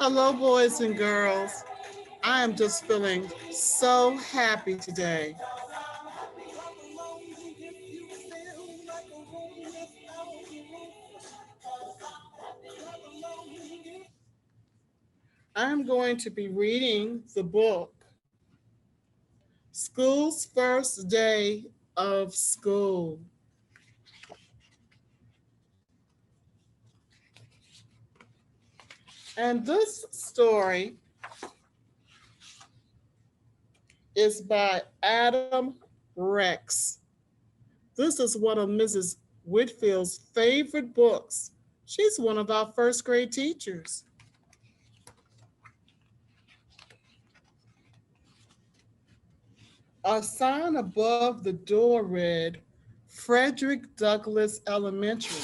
Hello, boys and girls. I am just feeling so happy today. I'm going to be reading the book, School's First Day of School. And this story is by Adam Rex. This is one of Mrs. Whitfield's favorite books. She's one of our first grade teachers. A sign above the door read, Frederick Douglass Elementary.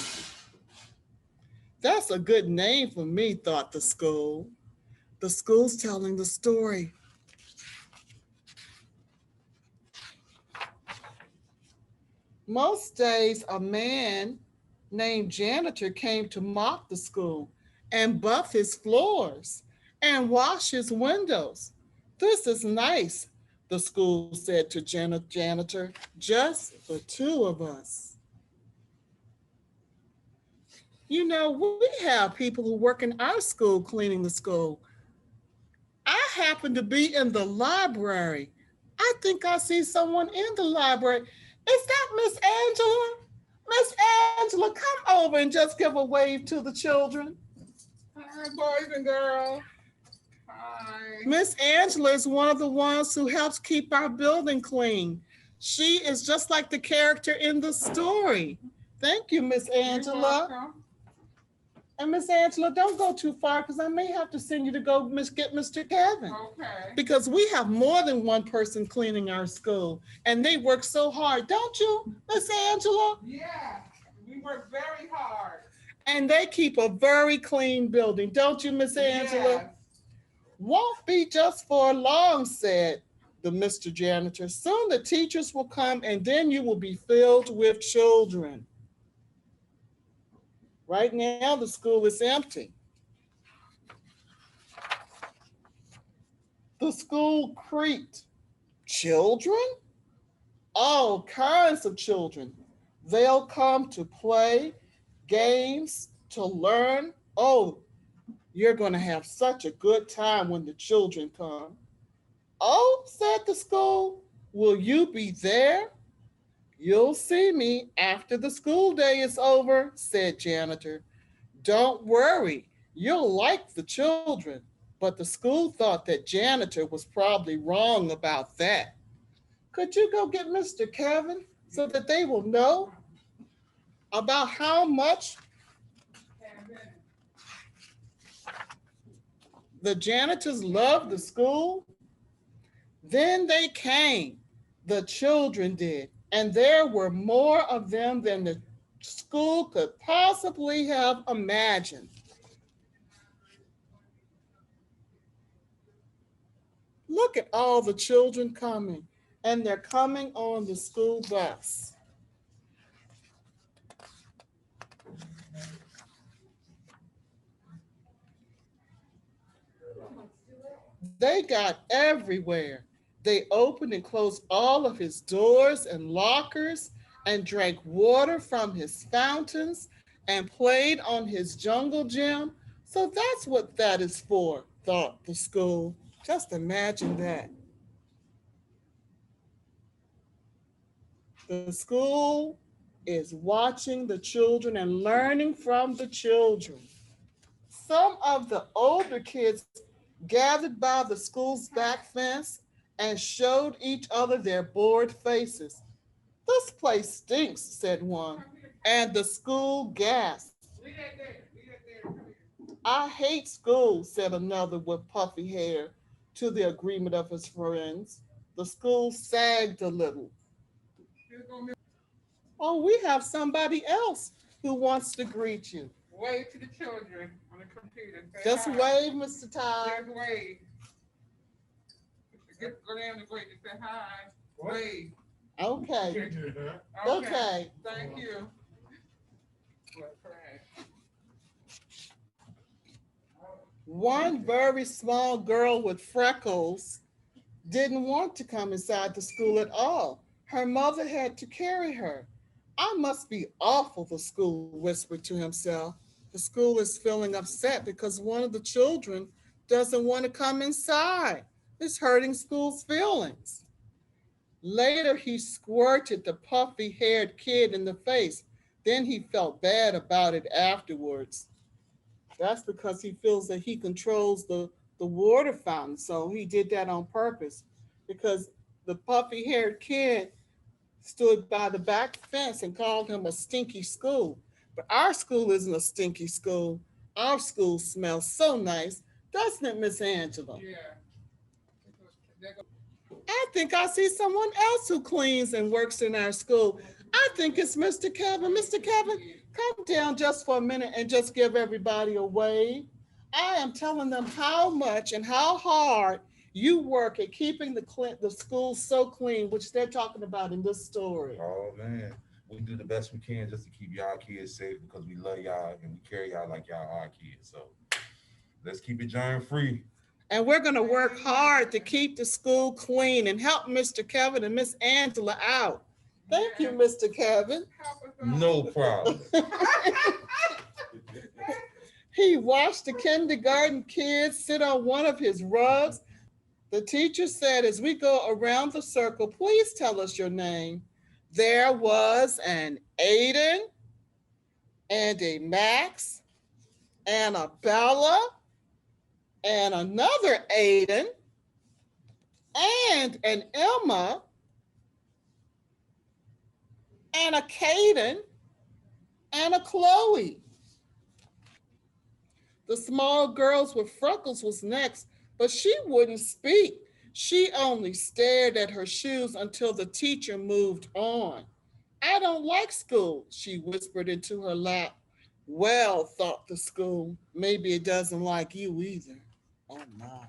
That's a good name for me, thought the school. The school's telling the story. Most days, a man named Janitor came to mop the school and buff his floors and wash his windows. This is nice, the school said to Janitor, just the two of us. You know, we have people who work in our school cleaning the school. I happen to be in the library. I think I see someone in the library. Is that Miss Angela? Miss Angela, come over and just give a wave to the children. Hi, boys and girls. Hi. Miss Angela is one of the ones who helps keep our building clean. She is just like the character in the story. Thank you, Miss Angela. And Miss Angela, don't go too far because I may have to send you to go get Mr. Kevin. Okay. Because we have more than one person cleaning our school and they work so hard, don't you, Miss Angela? Yeah, we work very hard. And they keep a very clean building, don't you, Miss Angela? Yes. Won't be just for long, said the Mr. Janitor. Soon the teachers will come and then you will be filled with children. Right now, the school is empty. The school creaked. Children? All kinds of children. They'll come to play, games, to learn. Oh, you're going to have such a good time when the children come. Oh, said the school, will you be there? You'll see me after the school day is over, said Janitor. Don't worry, you'll like the children. But the school thought that Janitor was probably wrong about that. Could you go get Mr. Kevin so that they will know about how much the janitors love the school? Then they came, the children did, and there were more of them than the school could possibly have imagined. Look at all the children coming, and they're coming on the school bus. They got everywhere. They opened and closed all of his doors and lockers and drank water from his fountains and played on his jungle gym. So that's what that is for, thought the school. Just imagine that. The school is watching the children and learning from the children. Some of the older kids gathered by the school's back fence and showed each other their bored faces. This place stinks, said one, and the school gasped. I hate school, said another with puffy hair, to the agreement of his friends. The school sagged a little. Oh, we have somebody else who wants to greet you. Wave to the children on the computer. Say Just hi. wave, Mr. Todd. Just wave. Go down the grade and say hi. What? Wave. Okay. Okay. Okay. Thank you. One very small girl with freckles didn't want to come inside the school at all. Her mother had to carry her. I must be awful, the school whispered to himself. The school is feeling upset because one of the children doesn't want to come inside. It's hurting school's feelings. Later, he squirted the puffy haired kid in the face. Then he felt bad about it afterwards. That's because he feels that he controls the water fountain. So he did that on purpose because the puffy haired kid stood by the back fence and called him a stinky school. But our school isn't a stinky school. Our school smells so nice, doesn't it, Miss Angela? Yeah. I think I see someone else who cleans and works in our school. I think it's Mr. Kevin. Mr. Kevin, come down just for a minute and just give everybody a wave. I am telling them how much and how hard you work at keeping the school so clean, which they're talking about in this story. Oh man, we do the best we can just to keep y'all kids safe because we love y'all and we carry y'all like y'all are kids. So let's keep it germ free. And we're going to work hard to keep the school clean and help Mr. Kevin and Miss Angela out. Thank you, Mr. Kevin. No problem. He watched the kindergarten kids sit on one of his rugs. The teacher said, as we go around the circle, please tell us your name. There was an Aiden and a Max and a Bella and another Aiden and an Emma and a Caden and a Chloe. The small girls with freckles was next, but she wouldn't speak. She only stared at her shoes until the teacher moved on. I don't like school, she whispered into her lap. Well, thought the school, maybe it doesn't like you either. Oh my.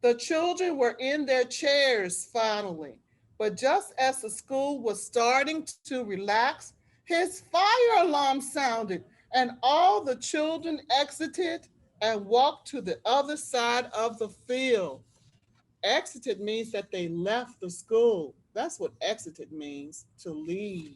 The children were in their chairs finally, but just as the school was starting to relax, his fire alarm sounded and all the children exited and walked to the other side of the field. Exited means that they left the school. That's what exited means, to leave.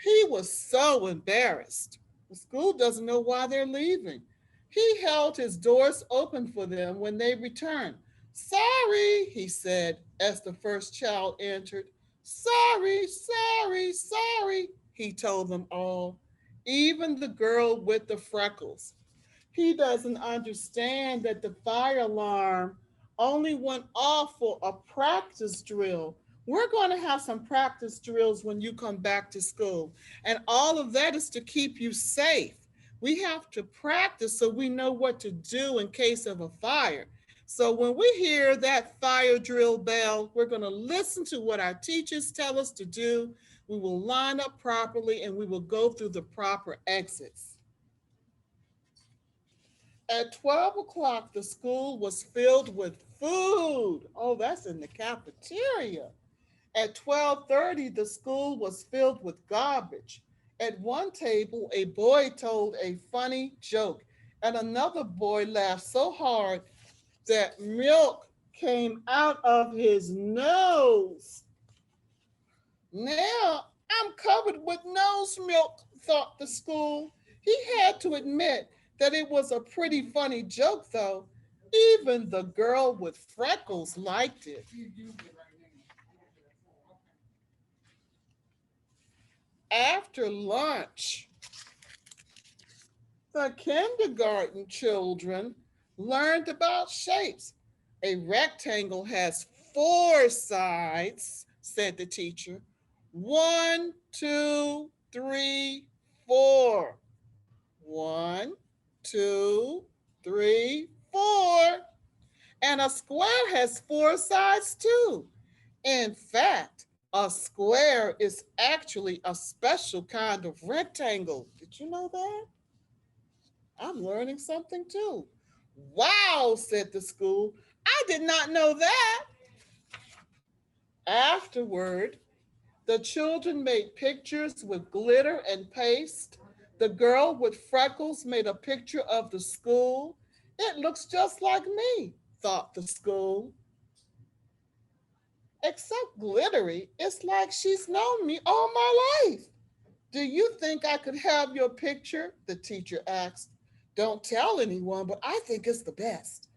He was so embarrassed. The school doesn't know why they're leaving. He held his doors open for them when they returned. Sorry, he said as the first child entered. Sorry, sorry, sorry, he told them all, even the girl with the freckles. He doesn't understand that the fire alarm only went off for a practice drill. We're going to have some practice drills when you come back to school. And all of that is to keep you safe. We have to practice so we know what to do in case of a fire. So when we hear that fire drill bell, we're going to listen to what our teachers tell us to do. We will line up properly and we will go through the proper exits. At 12 o'clock, the school was filled with food. Oh, that's in the cafeteria. At 12:30, the school was filled with garbage. At one table, a boy told a funny joke, and another boy laughed so hard that milk came out of his nose. Now I'm covered with nose milk, thought the school. He had to admit that it was a pretty funny joke, though. Even the girl with freckles liked it. After lunch, the kindergarten children learned about shapes. A rectangle has four sides, said the teacher. One, two, three, four. One, two, three, four. And a square has four sides too. In fact, a square is actually a special kind of rectangle. Did you know that? I'm learning something too. Wow, said the school. I did not know that. Afterward, the children made pictures with glitter and paste. The girl with freckles made a picture of the school. It looks just like me, thought the school. Except glittery, it's like she's known me all my life. Do you think I could have your picture? The teacher asked. Don't tell anyone, but I think it's the best.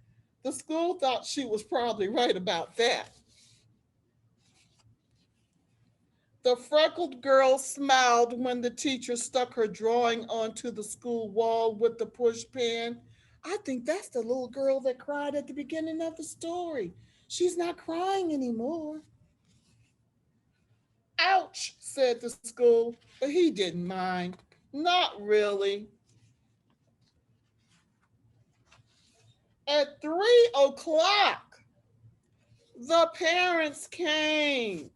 The school thought she was probably right about that. The freckled girl smiled when the teacher stuck her drawing onto the school wall with the push pin. I think that's the little girl that cried at the beginning of the story. She's not crying anymore. Ouch, said the school, but he didn't mind. Not really. At 3 o'clock, the parents came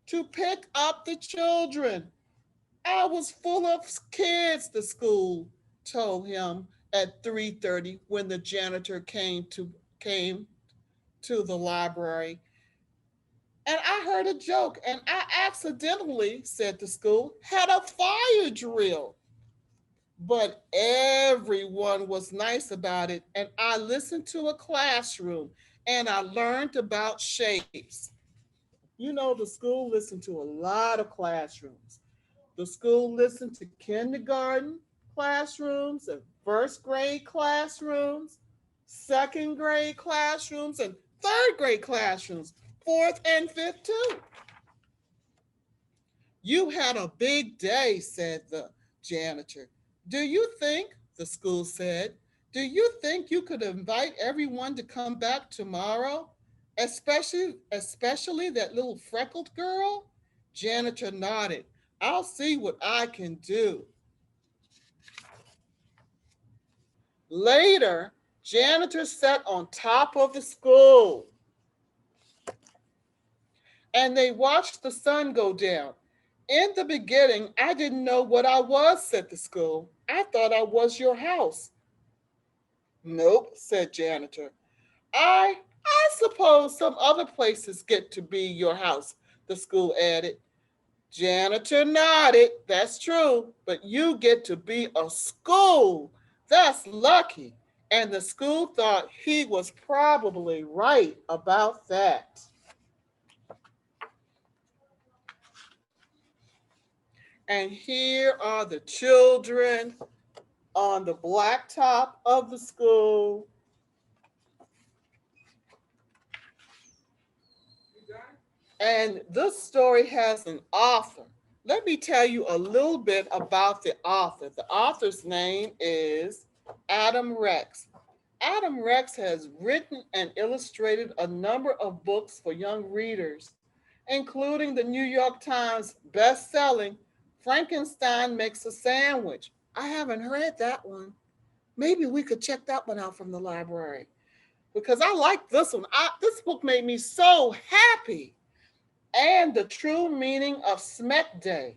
to pick up the children. I was full of kids, the school told him at 3:30 when the janitor came to the library. And I heard a joke, and I accidentally, said the school, had a fire drill. But everyone was nice about it, and I listened to a classroom and I learned about shapes. You know, the school listened to a lot of classrooms. The school listened to kindergarten classrooms and first grade classrooms, second grade classrooms, and third grade classrooms, fourth and fifth too. You had a big day, said the janitor. Do you think, the school said, do you think you could invite everyone to come back tomorrow? Especially that little freckled girl? Janitor nodded. I'll see what I can do. Later, janitor sat on top of the school and they watched the sun go down. In the beginning, I didn't know what I was, said the school. I thought I was your house. Nope, said janitor. I suppose some other places get to be your house, the school added. Janitor nodded. That's true, but you get to be a school. That's lucky. And the school thought he was probably right about that. And here are the children on the blacktop of the school. And this story has an author. Let me tell you a little bit about the author. The author's name is Adam Rex. Adam Rex has written and illustrated a number of books for young readers, including the New York Times best-selling Frankenstein Makes a Sandwich. I haven't read that one. Maybe we could check that one out from the library because I like this one. This book made me so happy. And the true meaning of Smet Day.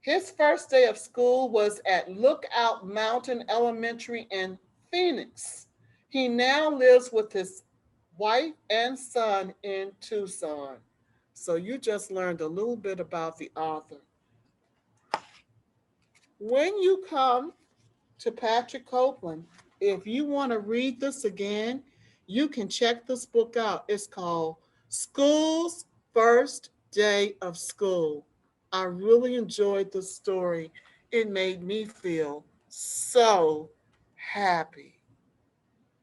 His first day of school was at Lookout Mountain Elementary in Phoenix. He now lives with his wife and son in Tucson. So you just learned a little bit about the author. When you come to Patrick Copeland, if you want to read this again, you can check this book out. It's called School's First Day of School. I really enjoyed the story. It made me feel so happy.